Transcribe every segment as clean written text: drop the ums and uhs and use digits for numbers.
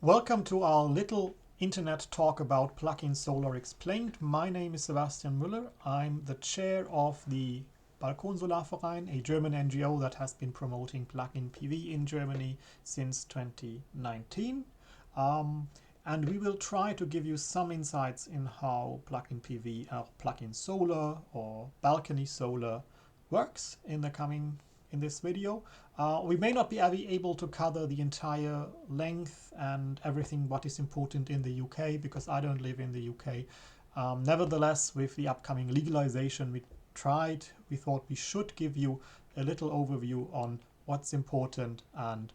Welcome to our little internet talk about Plug-in Solar Explained. My name is Sebastian Müller. I'm the chair of the Balkon.Solar Verein, a German NGO that has been promoting plug-in PV in Germany since 2019. And we will try to give you some insights in how plug-in PV, plug-in solar or balcony solar works in this video. We may not be able to cover the entire length and everything what is important in the UK because I don't live in the UK. Nevertheless, with the upcoming legalization, we thought we should give you a little overview on what's important and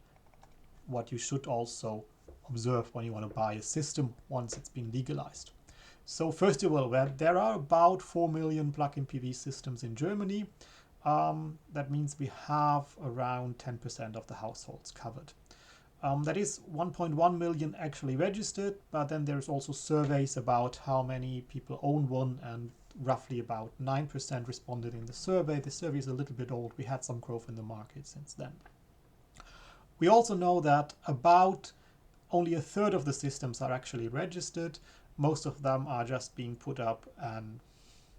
what you should also observe when you want to buy a system once it's been legalized. So first of all, there are about 4 million plug-in PV systems in Germany. That means we have around 10% of the households covered. That is 1.1 million actually registered, but then there's also surveys about how many people own one, and roughly about 9% responded in the survey. The survey is a little bit old. We had some growth in the market since then. We also know that about only a third of the systems are actually registered. Most of them are just being put up and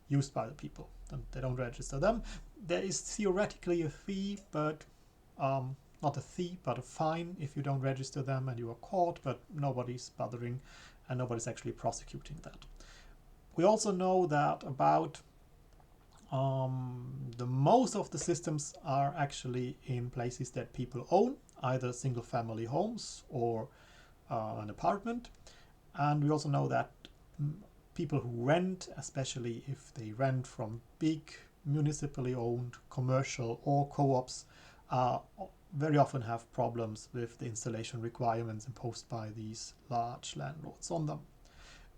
used by the people. They don't register them. There is theoretically a fee, but not a fee, but a fine if you don't register them and you are caught, but nobody's bothering and nobody's actually prosecuting that. We also know that about the most of the systems are actually in places that people own, either single family homes or an apartment. And we also know that people who rent, especially if they rent from big municipally owned commercial or co-ops, very often have problems with the installation requirements imposed by these large landlords on them.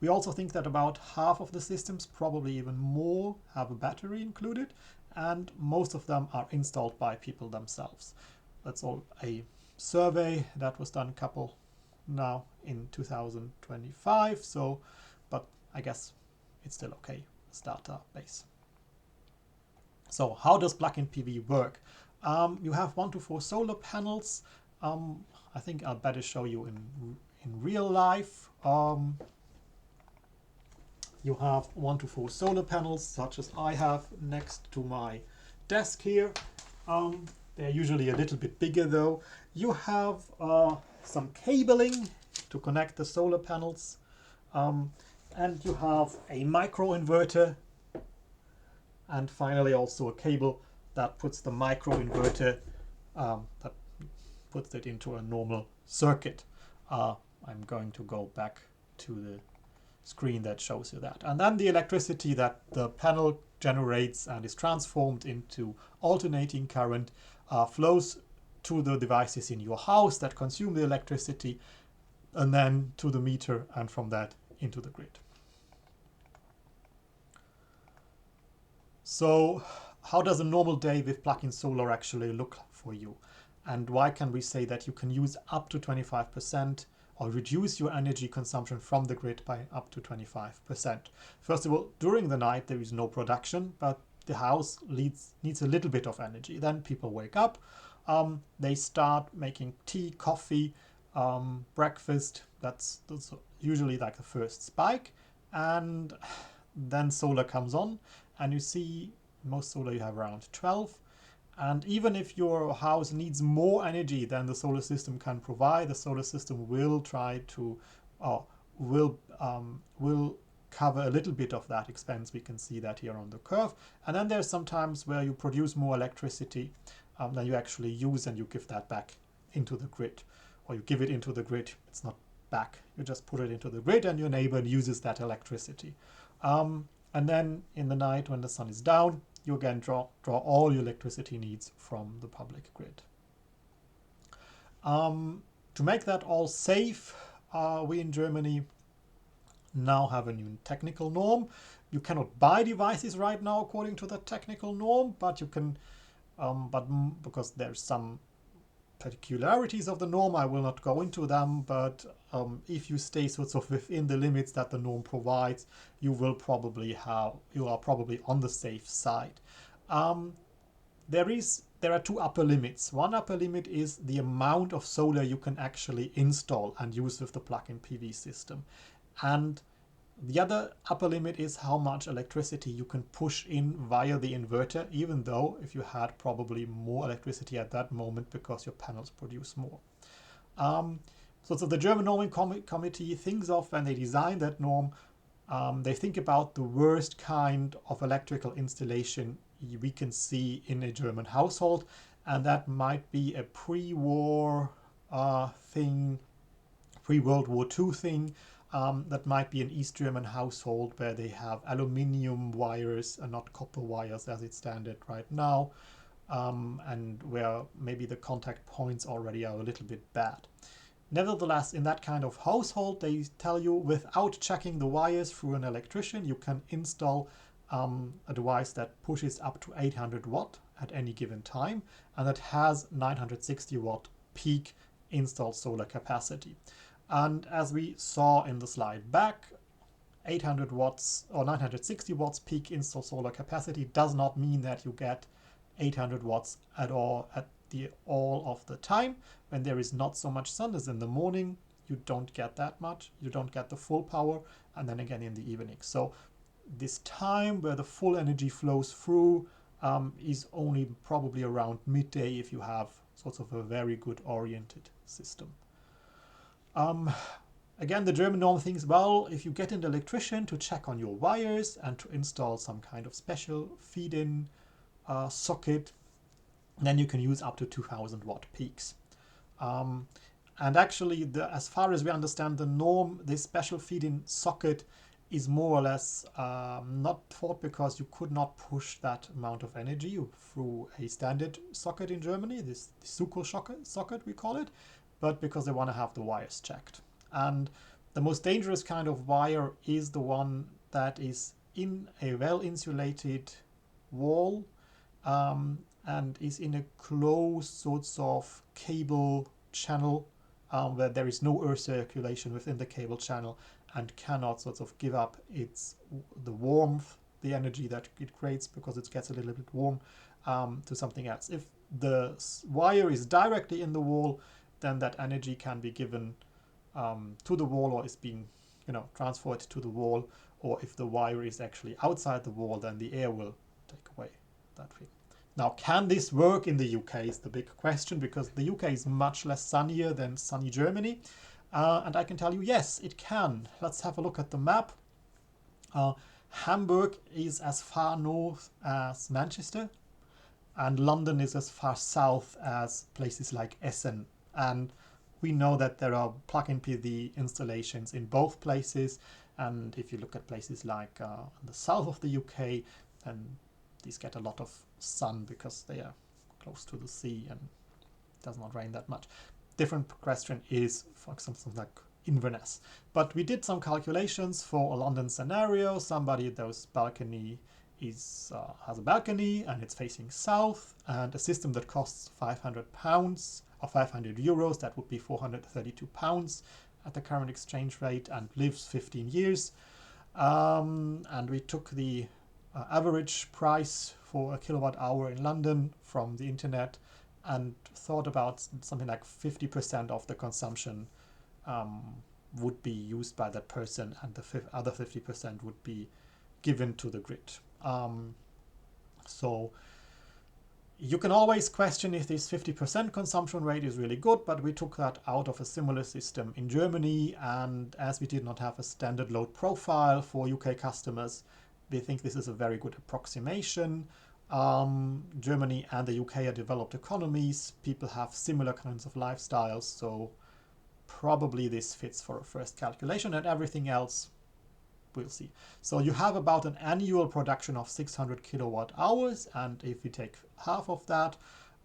We also think that about half of the systems, probably even more, have a battery included, and most of them are installed by people themselves. That's all a survey that was done now in 2025, but I guess it's still okay as database. So how does plug-in PV work? You have 1 to 4 solar panels. I think I'll better show you in real life. You have 1 to 4 solar panels, such as I have next to my desk here. They're usually a little bit bigger though. You have some cabling to connect the solar panels, and you have a microinverter, and finally also a cable that puts the microinverter that puts it into a normal circuit. I'm going to go back to the screen that shows you that. And then the electricity that the panel generates and is transformed into alternating current flows to the devices in your house that consume the electricity, and then to the meter, and from that into the grid. So how does a normal day with plug-in solar actually look for you? And why can we say that you can use up to 25% or reduce your energy consumption from the grid by up to 25%? First of all, during the night there is no production, but the house needs a little bit of energy. Then people wake up, they start making tea, coffee, breakfast. That's usually like the first spike, and then solar comes on, and you see most solar you have around 12. And even if your house needs more energy than the solar system can provide, the solar system will try to will cover a little bit of that expense. We can see that here on the curve. And then there's some times where you produce more electricity than you actually use, and you give that back into the grid, or you give it into the grid. It's not back, you just put it into the grid, and your neighbor uses that electricity. And then in the night when the sun is down, you again draw all your electricity needs from the public grid. To make that all safe, we in Germany now have a new technical norm. You cannot buy devices right now according to the technical norm, but you can, because there's some particularities of the norm, I will not go into them, but if you stay sort of within the limits that the norm provides, you are probably on the safe side. There is there are two upper limits. One upper limit is the amount of solar you can actually install and use with the plug-in PV system. And the other upper limit is how much electricity you can push in via the inverter, even though if you had probably more electricity at that moment because your panels produce more. So the German norming committee thinks of, when they design that norm, they think about the worst kind of electrical installation we can see in a German household, and that might be a pre-war thing, pre-World War II thing. That might be an East German household where they have aluminium wires and not copper wires as it's standard right now, and where maybe the contact points already are a little bit bad. Nevertheless, in that kind of household, they tell you without checking the wires through an electrician, you can install a device that pushes up to 800 watt at any given time, and that has 960 watt peak installed solar capacity. And as we saw in the slide back, 800 watts or 960 watts peak installed solar capacity does not mean that you get 800 watts at all of the time. When there is not so much sun, as in the morning, you don't get that much. You don't get the full power, and then again in the evening. So this time where the full energy flows through is only probably around midday if you have sort of a very good oriented system. Again, the German norm thinks, well, if you get an electrician to check on your wires and to install some kind of special feed-in socket, then you can use up to 2000 watt peaks. And actually, as far as we understand the norm, this special feed-in socket is more or less not thought because you could not push that amount of energy through a standard socket in Germany, this Suco socket we call it, but because they want to have the wires checked. And the most dangerous kind of wire is the one that is in a well-insulated wall and is in a closed sorts of cable channel where there is no air circulation within the cable channel and cannot sort of give up the warmth, the energy that it creates because it gets a little bit warm to something else. If the wire is directly in the wall, then that energy can be given to the wall or is being transferred to the wall, or if the wire is actually outside the wall, then the air will take away that thing. Now, can this work in the UK is the big question, because the UK is much less sunnier than sunny Germany. And I can tell you, yes, it can. Let's have a look at the map. Hamburg is as far north as Manchester, and London is as far south as places like Essen. And we know that there are plug-in PV installations in both places. And if you look at places like the south of the UK, then these get a lot of sun because they are close to the sea and it does not rain that much. Different question is for something like Inverness. But we did some calculations for a London scenario. Somebody those balcony has a balcony and it's facing south, and a system that costs £500 or 500 euros, that would be 432 pounds at the current exchange rate, and lives 15 years. And we took the average price for a kilowatt hour in London from the internet and thought about something like 50% of the consumption would be used by that person, and the other 50% would be given to the grid. So you can always question if this 50% consumption rate is really good, but we took that out of a similar system in Germany, and as we did not have a standard load profile for UK customers, we think this is a very good approximation. Germany and the UK are developed economies. People have similar kinds of lifestyles, so probably this fits for a first calculation, and everything else we'll see. So you have about an annual production of 600 kilowatt hours, and if we take half of that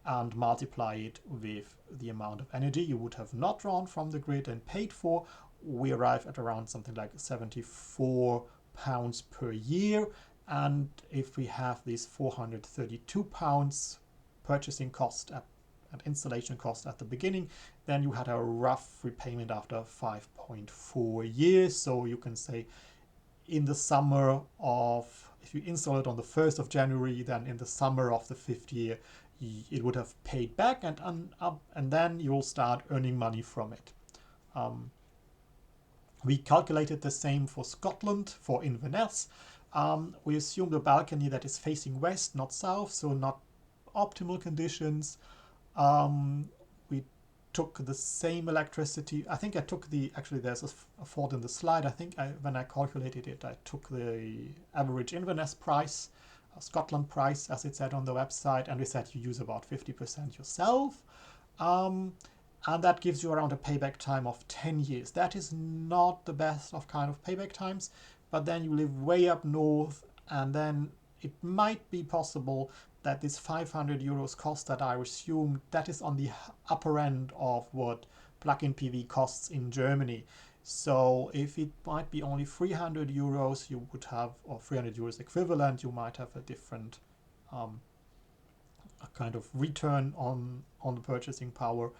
and multiply it with the amount of energy you would have not drawn from the grid and paid for, we arrive at around something like 74 pounds per year. And if we have these 432 pounds purchasing cost and installation cost at the beginning, then you had a rough repayment after 5.4 years. So you can say in the summer of, if you install it on the 1st of January, then in the summer of the 5th year, it would have paid back, and then you'll start earning money from it. We calculated the same for Scotland, for Inverness. We assumed a balcony that is facing west, not south, so not optimal conditions. We took the same electricity. I think I took actually there's a fault in the slide. I think when I calculated it, I took the average Inverness price, Scotland price, as it said on the website, and we said you use about 50% yourself. And that gives you around a payback time of 10 years. That is not the best of kind of payback times, but then you live way up north, and then it might be possible that this 500 euros cost that I assumed, that is on the upper end of what plug-in PV costs in Germany. So if it might be only 300 euros, you would have, or 300 euros equivalent, you might have a different a kind of return on the purchasing power.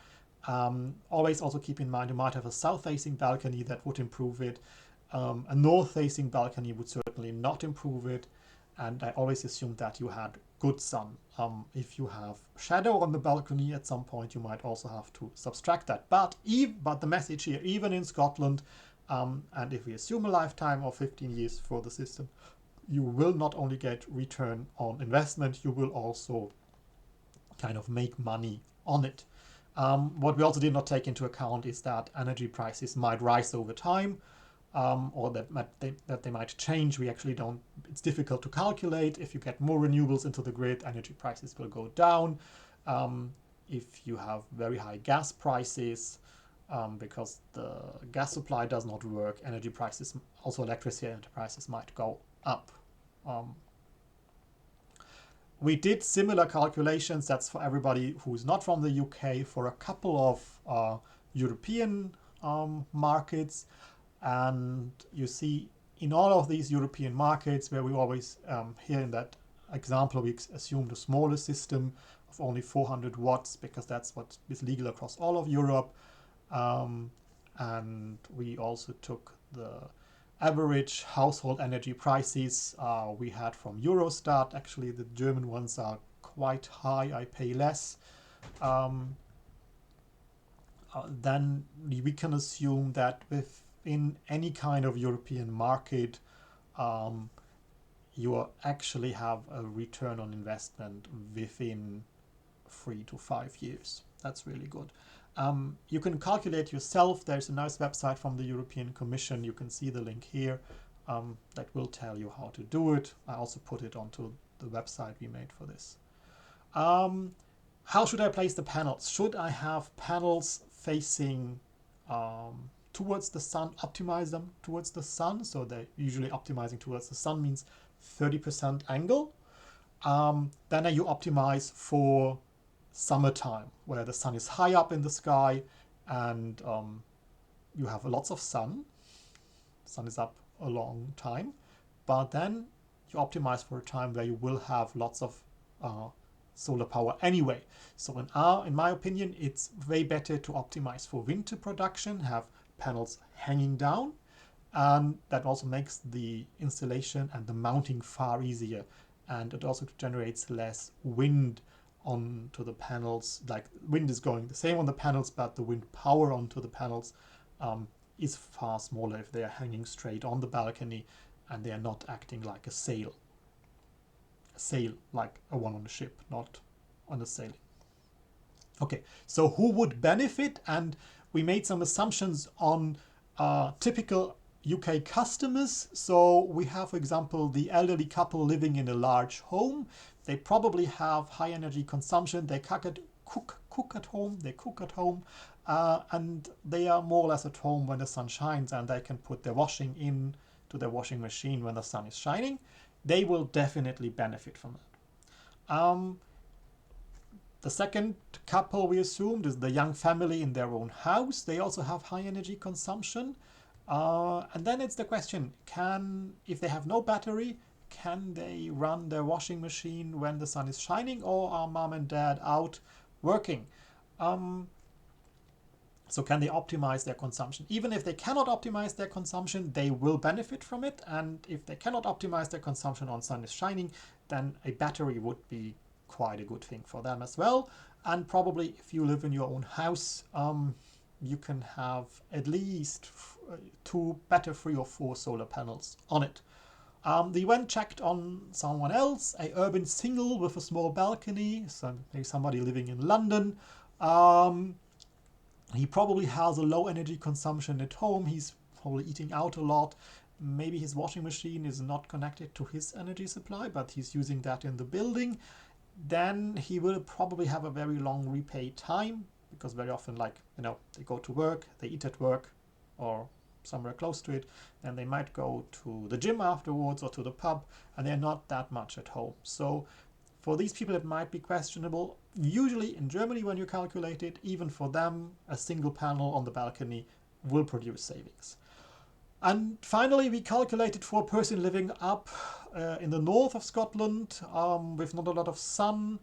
Always also keep in mind you might have a south-facing balcony that would improve it. A north-facing balcony would certainly not improve it. And I always assumed that you had good sun. If you have shadow on the balcony at some point, you might also have to subtract that. But the message here, even in Scotland, and if we assume a lifetime of 15 years for the system, you will not only get return on investment, you will also kind of make money on it. What we also did not take into account is that energy prices might rise over time, or that they might change. We actually don't, it's difficult to calculate. If you get more renewables into the grid, energy prices will go down. If you have very high gas prices, because the gas supply does not work, energy prices, also electricity prices might go up. We did similar calculations, that's for everybody who's not from the UK, for a couple of European markets. And you see in all of these European markets where we always, here in that example, we assumed a smaller system of only 400 watts because that's what is legal across all of Europe. And we also took the average household energy prices we had from Eurostat. Actually, the German ones are quite high. I pay less. Then we can assume that within any kind of European market, you actually have a return on investment within 3 to 5 years. That's really good. You can calculate yourself. There's a nice website from the European Commission. You can see the link here that will tell you how to do it. I also put it onto the website we made for this. How should I place the panels? Should I have panels facing towards the sun, optimize them towards the sun? So they're usually optimizing towards the sun means 30% angle. Then you optimize for summertime, where the sun is high up in the sky and you have lots of sun. Sun is up a long time, but then you optimize for a time where you will have lots of solar power anyway. So in my opinion, it's way better to optimize for winter production, have panels hanging down, and that also makes the installation and the mounting far easier, and it also generates less wind onto the panels. Like wind is going the same on the panels, but the wind power onto the panels is far smaller if they are hanging straight on the balcony and they are not acting like a sail. A sail like a one on a ship, not on a sailing. Okay, so who would benefit? And we made some assumptions on typical UK customers. So we have, for example, the elderly couple living in a large home. They probably have high energy consumption. They cook at home, and they are more or less at home when the sun shines, and they can put their washing in to their washing machine when the sun is shining. They will definitely benefit from that. The second couple we assumed is the young family in their own house. They also have high energy consumption. And then it's the question, if they have no battery, can they run their washing machine when the sun is shining, or are mom and dad out working? So can they optimize their consumption? Even if they cannot optimize their consumption, they will benefit from it. And if they cannot optimize their consumption on sun is shining, then a battery would be quite a good thing for them as well. And probably if you live in your own house, you can have at least two, better 3 or 4 solar panels on it. They went checked on someone else, a urban single with a small balcony, so maybe somebody living in London. He probably has a low energy consumption at home. He's probably eating out a lot. Maybe his washing machine is not connected to his energy supply, but he's using that in the building. Then he will probably have a very long repay time, because very often, like, they go to work, they eat at work or somewhere close to it, and they might go to the gym afterwards or to the pub, and they're not that much at home. So for these people, it might be questionable. Usually in Germany, when you calculate it, even for them, a single panel on the balcony will produce savings. And finally, we calculated for a person living up in the north of Scotland with not a lot of sun,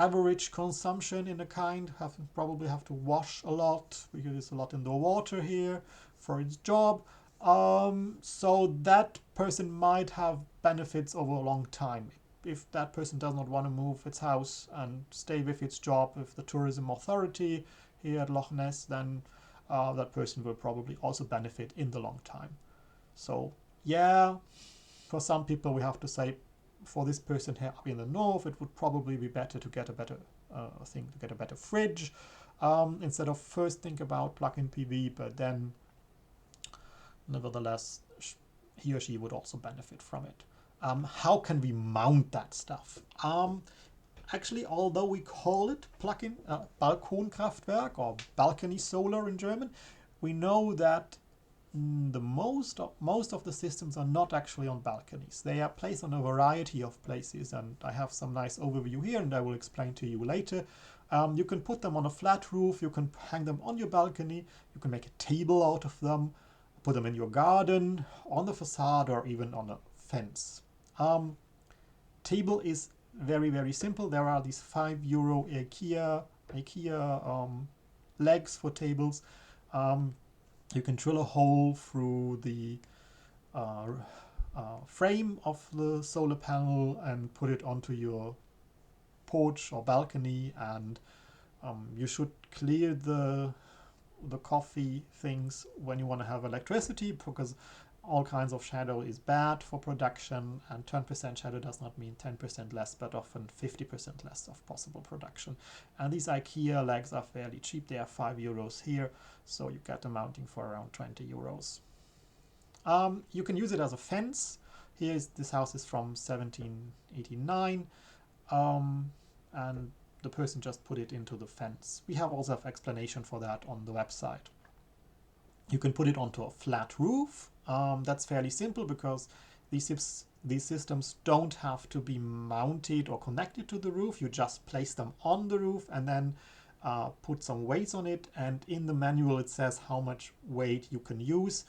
average consumption in a kind, probably have to wash a lot because there's a lot in the water here for its job. So that person might have benefits over a long time. If that person does not want to move its house and stay with its job with the tourism authority here at Loch Ness, then that person will probably also benefit in the long time. So yeah, for some people we have to say, for this person here up in the north, it would probably be better to get a better fridge, instead of first think about plug-in PV, but then nevertheless he or she would also benefit from it. How can we mount that stuff? Actually, although we call it plug-in Balkonkraftwerk or balcony solar in German, we know that most of the systems are not actually on balconies. They are placed on a variety of places, and I have some nice overview here, and I will explain to you later. You can put them on a flat roof, you can hang them on your balcony, you can make a table out of them, put them in your garden, on the facade, or even on a fence. Table is very, very simple. There are these €5 IKEA legs for tables. You can drill a hole through the frame of the solar panel and put it onto your porch or balcony, and you should clear the coffee things when you want to have electricity, because all kinds of shadow is bad for production, and 10% shadow does not mean 10% less, but often 50% less of possible production. And these IKEA legs are fairly cheap. They are €5 here, so you get a mounting for around €20. You can use it as a fence. This house is from 1789, and the person just put it into the fence. We also have explanation for that on the website. You can put it onto a flat roof. That's fairly simple, because these systems don't have to be mounted or connected to the roof. You just place them on the roof and then put some weights on it, and in the manual it says how much weight you can use.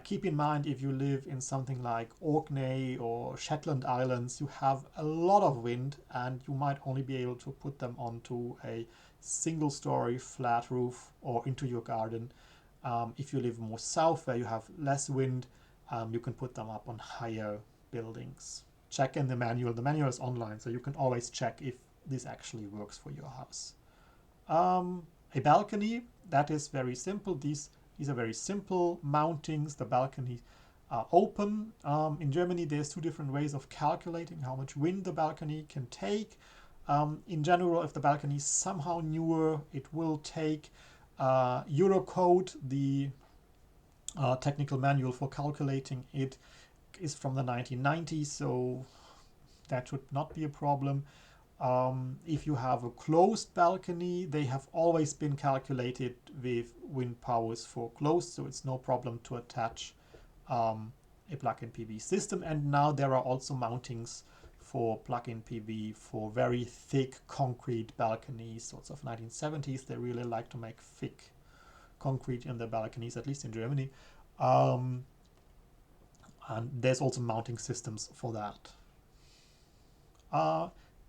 Keep in mind, if you live in something like Orkney or Shetland Islands, you have a lot of wind, and you might only be able to put them onto a single-story flat roof or into your garden. If you live more south, where you have less wind, you can put them up on higher buildings. Check in the manual. The manual is online, so you can always check if this actually works for your house. A balcony, that is very simple. These are very simple mountings. The balconies are open. In Germany, there's 2 different ways of calculating how much wind the balcony can take. In general, if the balcony is somehow newer, it will take Eurocode. The technical manual for calculating it is from the 1990s, so that should not be a problem. If you have a closed balcony, they have always been calculated with wind powers for closed, so it's no problem to attach a plug-in PV system. And now there are also mountings for plug-in PV for very thick concrete balconies. Sorts of 1970s, they really like to make thick concrete in their balconies, at least in Germany. And there's also mounting systems for that.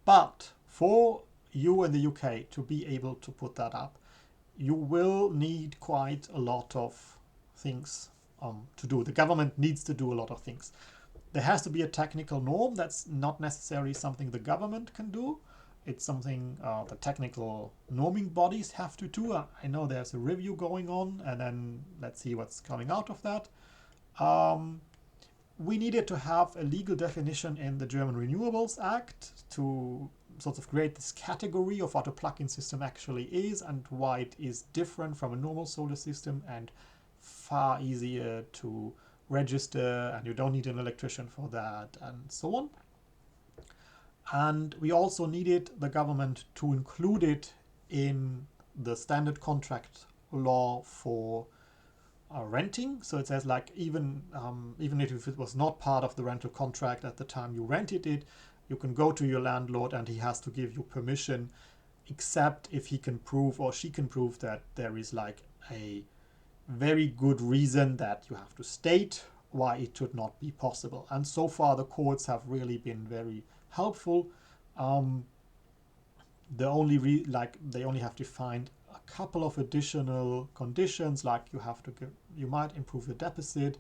But for you in the UK to be able to put that up, you will need quite a lot of things to do. The government needs to do a lot of things. there has to be a technical norm. That's not necessarily something the government can do. It's something the technical norming bodies have to do. I know there's a review going on, and then let's see what's coming out of that. We needed to have a legal definition in the German Renewables Act to sort of create this category of what a plug-in system actually is and why it is different from a normal solar system and far easier to register, and you don't need an electrician for that, and so on. And we also needed the government to include it in the standard contract law for renting. So it says like even if it was not part of the rental contract at the time you rented it, you can go to your landlord and he has to give you permission, except if he can prove or she can prove that there is like a very good reason that you have to state why it should not be possible. And so far the courts have really been very helpful. They only have to find a couple of additional conditions, like you might improve the deficit,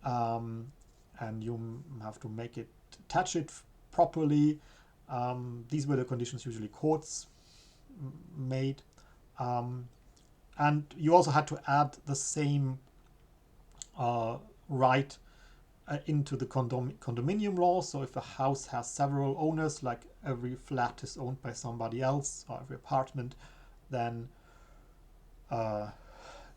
and you have to attach it properly. These were the conditions usually courts made. And you also had to add the same right into the condominium law. So if a house has several owners, like every flat is owned by somebody else, or every apartment, then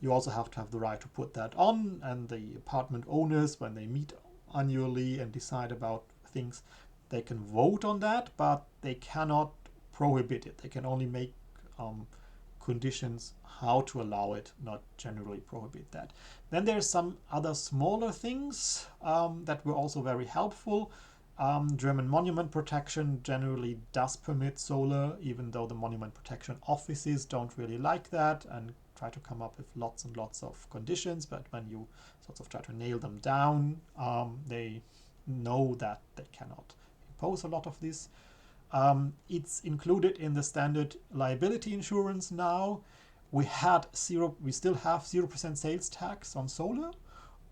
you also have to have the right to put that on. And the apartment owners, when they meet annually and decide about things, they can vote on that, but they cannot prohibit it. They can only make conditions how to allow it, not generally prohibit that. Then there's some other smaller things that were also very helpful. German monument protection generally does permit solar, even though the monument protection offices don't really like that and try to come up with lots and lots of conditions. But when you sort of try to nail them down, they know that they cannot impose a lot of this. It's included in the standard liability insurance now. We still have 0% sales tax on solar.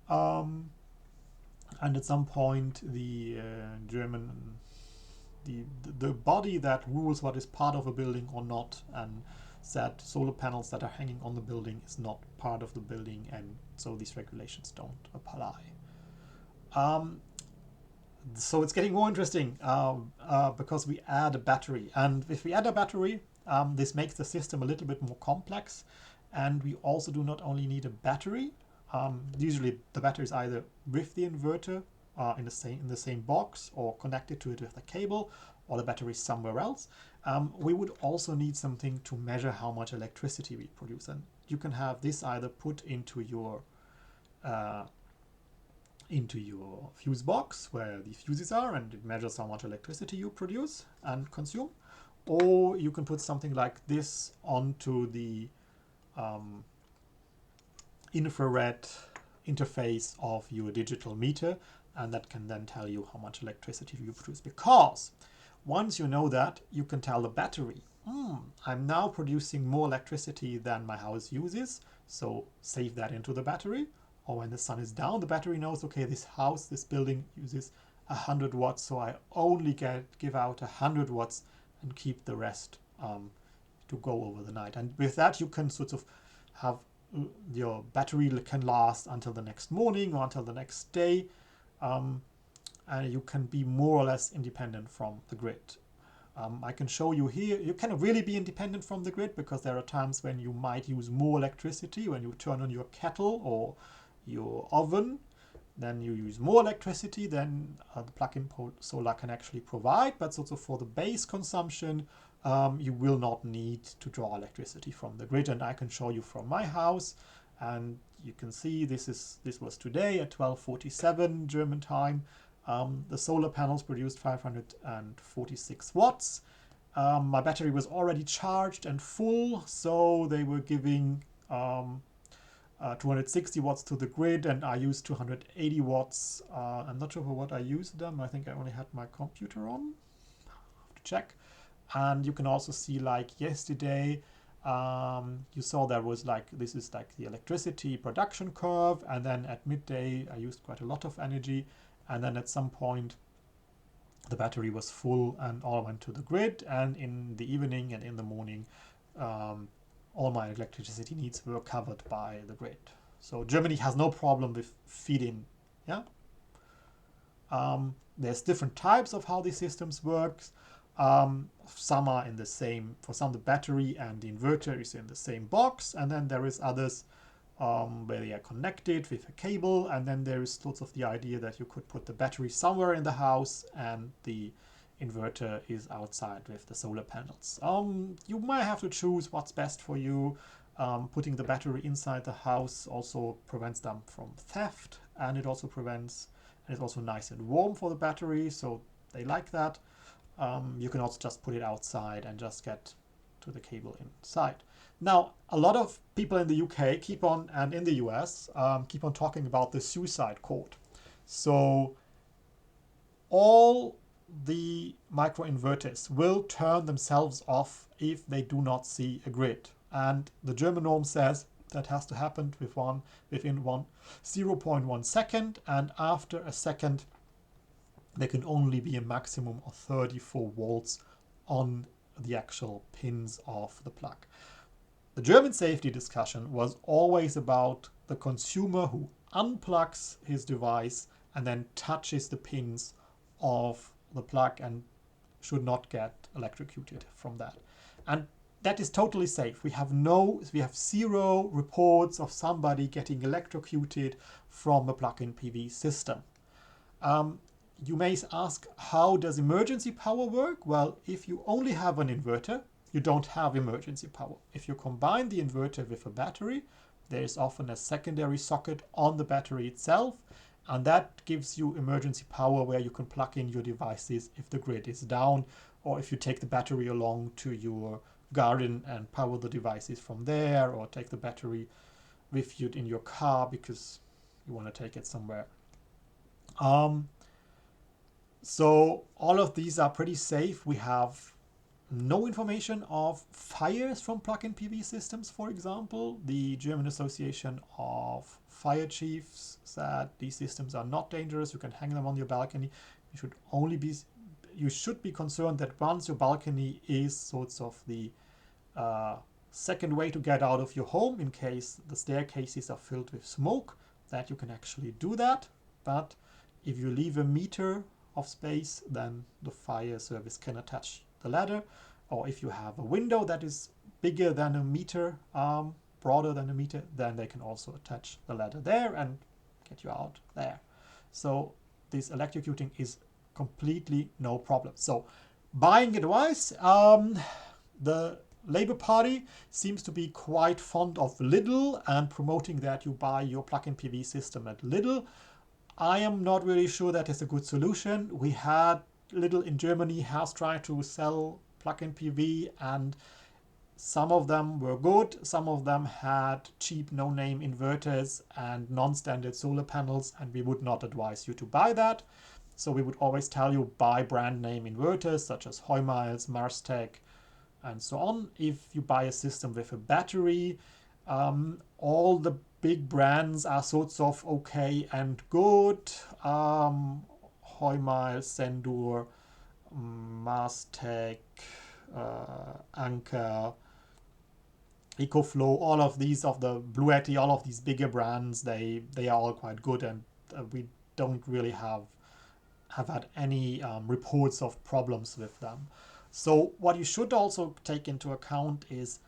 And at some point the the body that rules what is part of a building or not, and said solar panels that are hanging on the building is not part of the building, and so these regulations don't apply. So it's getting more interesting because we add a battery, and if we add a battery, this makes the system a little bit more complex. And we also do not only need a battery. Usually the battery is either with the inverter in the same box, or connected to it with a cable, or the battery is somewhere else. We would also need something to measure how much electricity we produce, and you can have this either put into your fuse box where the fuses are, and it measures how much electricity you produce and consume, or you can put something like this onto the infrared interface of your digital meter, and that can then tell you how much electricity you produce. Because once you know that, you can tell the battery, I'm now producing more electricity than my house uses, so save that into the battery. Or when the sun is down, the battery knows, okay, this building uses 100 watts, so I only give out 100 watts and keep the rest to go over the night. And with that, you can sort of have your battery can last until the next morning or until the next day, and you can be more or less independent from the grid. I can show you here, you can really be independent from the grid, because there are times when you might use more electricity. When you turn on your kettle or your oven, then you use more electricity than the plug-in solar can actually provide. But sort of for the base consumption, you will not need to draw electricity from the grid. And I can show you from my house, and you can see this was today at 12:47 German time. The solar panels produced 546 watts. My battery was already charged and full, so they were giving 260 watts to the grid, and I used 280 watts. I'm not sure for what I used them. I think I only had my computer on. I have to check. And you can also see, like yesterday, you saw there was this is like the electricity production curve, and then at midday I used quite a lot of energy, and then at some point the battery was full and all went to the grid, and in the evening and in the morning all my electricity needs were covered by the grid. So Germany has no problem with feeding. Yeah. There's different types of how these systems work. Some are in the same, for some the battery and the inverter is in the same box, and then there is others where they are connected with a cable, and then there is lots of the idea that you could put the battery somewhere in the house and the inverter is outside with the solar panels. You might have to choose what's best for you. Putting the battery inside the house also prevents them from theft, and it also prevents, and it's also nice and warm for the battery, so they like that. You can also just put it outside and just get to the cable inside. Now, a lot of people in the UK keep on, and in the US, keep on talking about the suicide code. So all the microinverters will turn themselves off if they do not see a grid. And the German norm says that has to happen within 0.1 second, and after a second there can only be a maximum of 34 volts on the actual pins of the plug. The German safety discussion was always about the consumer who unplugs his device and then touches the pins of the plug and should not get electrocuted from that. And that is totally safe. We have zero reports of somebody getting electrocuted from a plug-in PV system. You may ask, how does emergency power work? Well, if you only have an inverter, you don't have emergency power. If you combine the inverter with a battery, there is often a secondary socket on the battery itself, and that gives you emergency power where you can plug in your devices if the grid is down, or if you take the battery along to your garden and power the devices from there, or take the battery with you in your car because you want to take it somewhere. So all of these are pretty safe. We have no information of fires from plug-in PV systems, for example. The German Association of Fire Chiefs said these systems are not dangerous. You can hang them on your balcony. You should be concerned that once your balcony is sort of the second way to get out of your home in case the staircases are filled with smoke, that you can actually do that. But if you leave a meter of space, then the fire service can attach the ladder. Or if you have a window that is bigger than a meter, broader than a meter, then they can also attach the ladder there and get you out there. So this electrocuting is completely no problem. So buying advice, the Labour Party seems to be quite fond of Lidl and promoting that you buy your plug-in PV system at Lidl. I am not really sure that is a good solution. We had Lidl in Germany has tried to sell plug-in PV, and some of them were good. Some of them had cheap no-name inverters and non-standard solar panels, and we would not advise you to buy that. So we would always tell you buy brand name inverters such as Heumiles, Marstech, and so on. If you buy a system with a battery, all the big brands are sorts of okay and good. Heumiles, Sendur, Marstech, Anker, EcoFlow, all of these of the Bluetti, all of these bigger brands, they are all quite good, and we don't really have had any reports of problems with them. So what you should also take into account is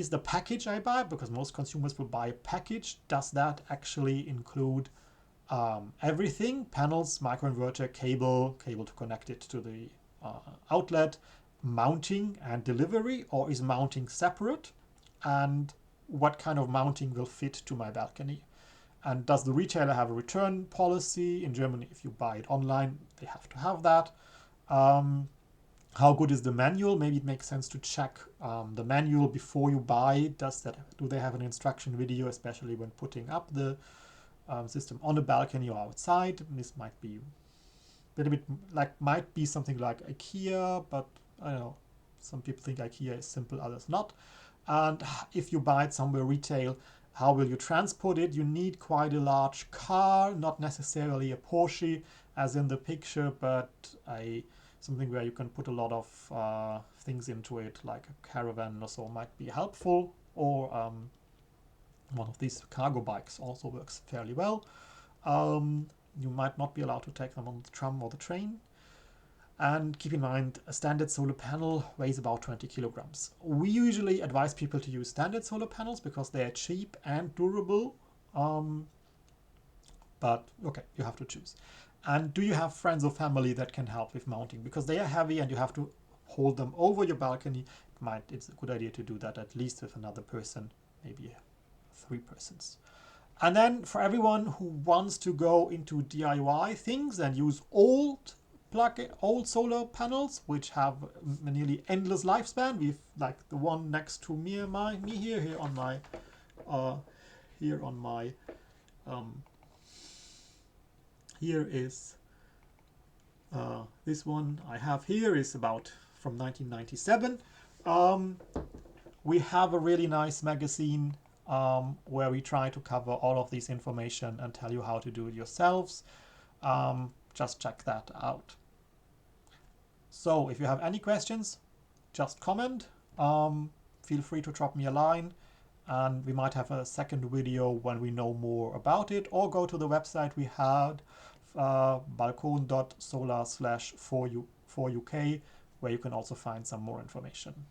the package I buy, because most consumers will buy a package. Does that actually include everything? Panels, microinverter, cable to connect it to the outlet, mounting and delivery, or is mounting separate? And what kind of mounting will fit to my balcony? And does the retailer have a return policy? In Germany, if you buy it online, they have to have that. How good is the manual? Maybe it makes sense to check the manual before you buy. Do they have an instruction video, especially when putting up the system on a balcony or outside? This might be a little bit might be something like IKEA, but I don't know. Some people think IKEA is simple, others not. And if you buy it somewhere retail, How will you transport it? You need quite a large car, not necessarily a Porsche as in the picture, but something where you can put a lot of things into it, like a caravan or so might be helpful, or one of these cargo bikes also works fairly well. You might not be allowed to take them on the tram or the train. And keep in mind, a standard solar panel weighs about 20 kilograms. We usually advise people to use standard solar panels because they are cheap and durable. But okay, you have to choose. And do you have friends or family that can help with mounting? Because they are heavy and you have to hold them over your balcony. It's a good idea to do that at least with another person, maybe 3 persons. And then for everyone who wants to go into DIY things and use old solar panels, which have a nearly endless lifespan. We've like the one next to me here on my here is this one I have here is about from 1997. We have a really nice magazine where we try to cover all of this information and tell you how to do it yourselves. Just check that out. So if you have any questions, just comment. Feel free to drop me a line, and we might have a second video when we know more about it, or go to the website we had, Balkon.Solar/4UK, where you can also find some more information.